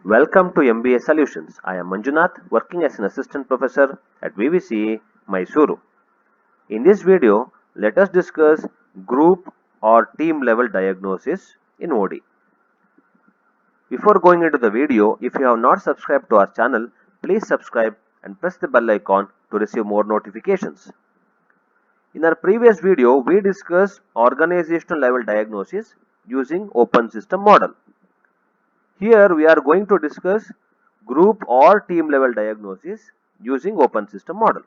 Welcome to MBA Solutions. I am Manjunath, working as an assistant professor at VVCE, Mysuru. In this video, let us discuss group or team level diagnosis in OD. Before going into the video, if you have not subscribed to our channel, please subscribe and press the bell icon to receive more notifications. In our previous video, we discussed organizational level diagnosis using open system model. Here we are going to discuss group or team level diagnosis using open system model.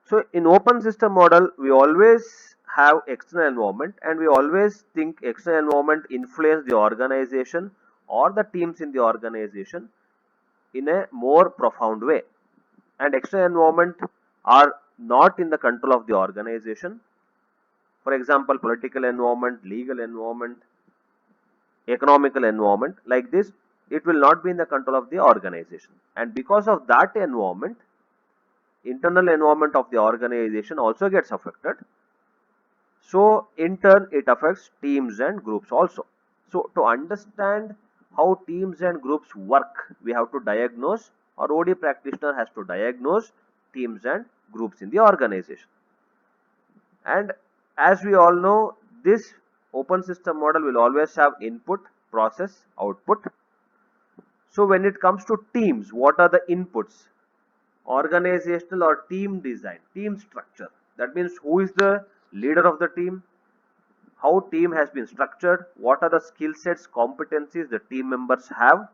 So in open system model, we always have external environment and we always think external environment influence the organization or the teams in the organization in a more profound way. And external environment are not in the control of the organization. For example, political environment, legal environment, economical environment, like this, it will not be in the control of the organization, and because of that environment, internal environment of the organization also gets affected. So in turn it affects teams and groups also. So to understand how teams and groups work, we have to diagnose, or OD practitioner has to diagnose teams and groups in the organization. And as we all know, this open system model will always have input, process, output. So when it comes to teams, what are the inputs? Organizational or team design, team structure. That means who is the leader of the team, how team has been structured, what are the skill sets, competencies the team members have,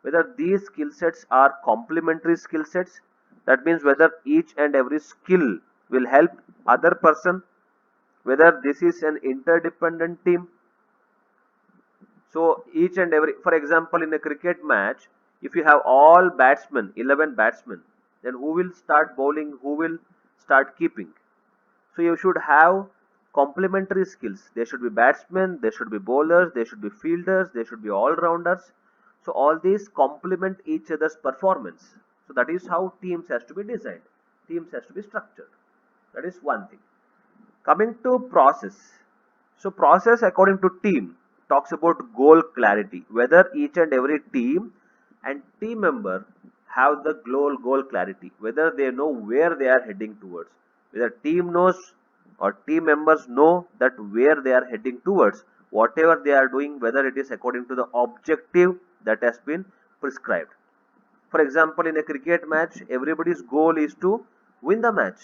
whether these skill sets are complementary skill sets. That means whether each and every skill will help other person, whether this is an interdependent team. So each and every, for example, in a cricket match, if you have all batsmen, 11 batsmen, then who will start bowling, who will start keeping? So you should have complementary skills. There should be batsmen, there should be bowlers, there should be fielders, there should be all-rounders. So all these complement each other's performance. So that is how teams has to be designed. Teams has to be structured. That is one thing. Coming to process. So process according to team talks about goal clarity, whether each and every team and team member have the goal clarity, whether they know where they are heading towards, whether team knows or team members know that where they are heading towards, whatever they are doing, whether it is according to the objective that has been prescribed. For example, in a cricket match, everybody's goal is to win the match,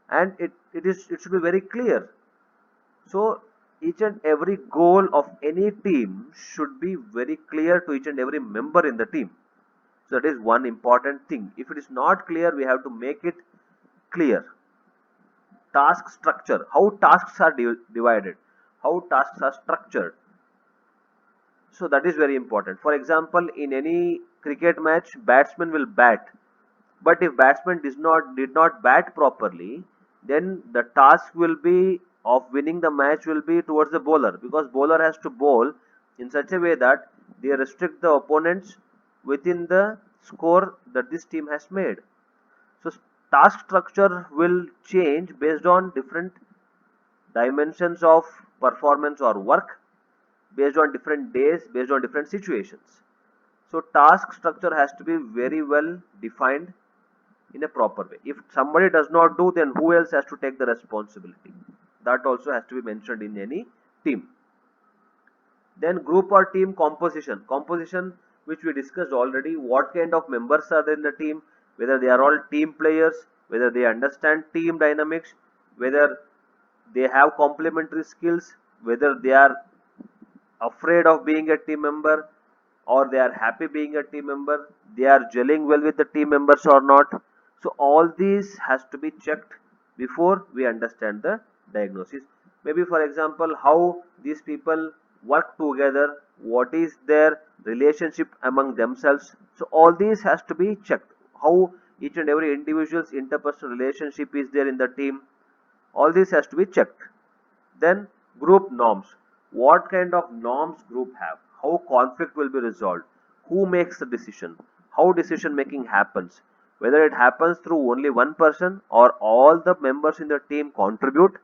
and it should be very clear. So each and every goal of any team should be very clear to each and every member in the team. So that is one important thing. If it is not clear, we have to make it clear. Task structure, how tasks are divided, how tasks are structured. So that is very important. For example, in any cricket match, batsman will bat, but if batsman did not bat properly, then the task will be of winning the match will be towards the bowler, because bowler has to bowl in such a way that they restrict the opponents within the score that this team has made. So task structure will change based on different dimensions of performance or work, based on different days, based on different situations. So task structure has to be very well defined in a proper way. If somebody does not do, then who else has to take the responsibility? That also has to be mentioned in any team. Then group or team composition. Composition, which we discussed already, what kind of members are there in the team, whether they are all team players, whether they understand team dynamics, whether they have complementary skills, whether they are afraid of being a team member or they are happy being a team member, they are gelling well with the team members or not. So all these has to be checked before we understand the diagnosis. Maybe for example, how these people work together, what is their relationship among themselves. So all these has to be checked. How each and every individual's interpersonal relationship is there in the team. All this has to be checked. Then group norms. What kind of norms group have? How conflict will be resolved? Who makes the decision? How decision making happens? Whether it happens through only one person or all the members in the team contribute.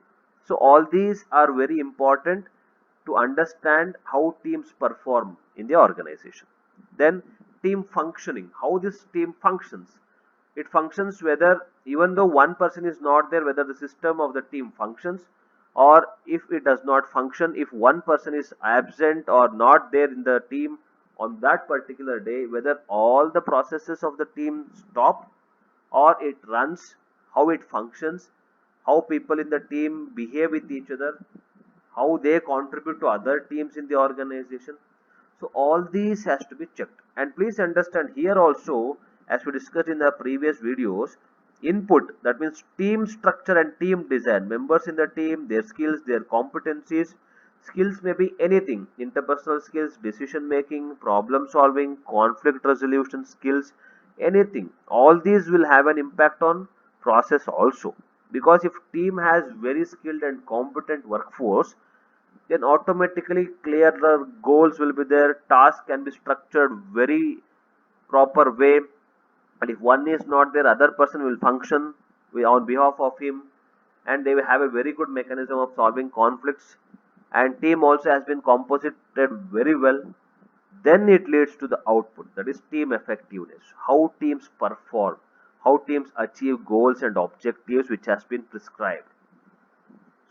So all these are very important to understand how teams perform in the organization. Then team functioning, how this team functions. It functions whether, even though one person is not there, whether the system of the team functions, or if it does not function, if one person is absent or not there in the team on that particular day, whether all the processes of the team stop or it runs, how it functions, how people in the team behave with each other, how they contribute to other teams in the organization. So all these has to be checked. And please understand here also, as we discussed in the previous videos, input, that means team structure and team design, members in the team, their skills, their competencies. Skills may be anything: interpersonal skills, decision making, problem solving, conflict resolution skills, anything. All these will have an impact on process also, because if team has very skilled and competent workforce, then automatically clearer goals will be there, task can be structured very proper way, and if one is not there, other person will function on behalf of him, and they will have a very good mechanism of solving conflicts, and team also has been composited very well. Then it leads to the output, that is team effectiveness, how teams perform, how teams achieve goals and objectives which has been prescribed.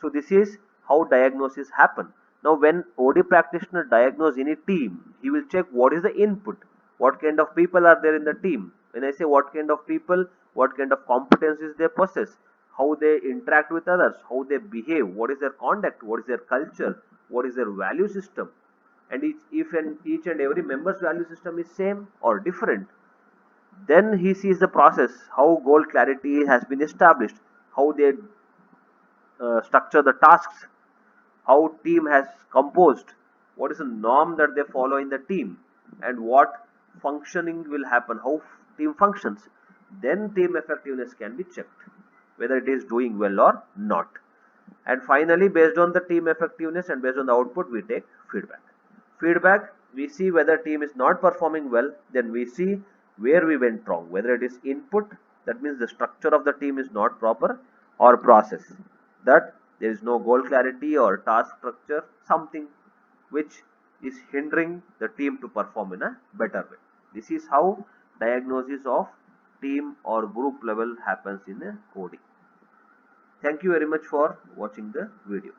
So this is how diagnosis happen. Now when OD practitioner diagnose any team, he will check what is the input, what kind of people are there in the team. When I say what kind of people, what kind of competencies they possess, how they interact with others, how they behave, what is their conduct, what is their culture, what is their value system, and each and every member's value system is same or different. Then he sees the process, how goal clarity has been established, how they structure the tasks, how team has composed, what is the norm that they follow in the team, and what functioning will happen, how team functions. Then team effectiveness can be checked, whether it is doing well or not. And finally, based on the team effectiveness and based on the output, we take feedback. We see whether team is not performing well, then we see where we went wrong, whether it is input, that means the structure of the team is not proper, or process, that there is no goal clarity or task structure, something which is hindering the team to perform in a better way. This is how diagnosis of team or group level happens in a OD. Thank you very much for watching the video.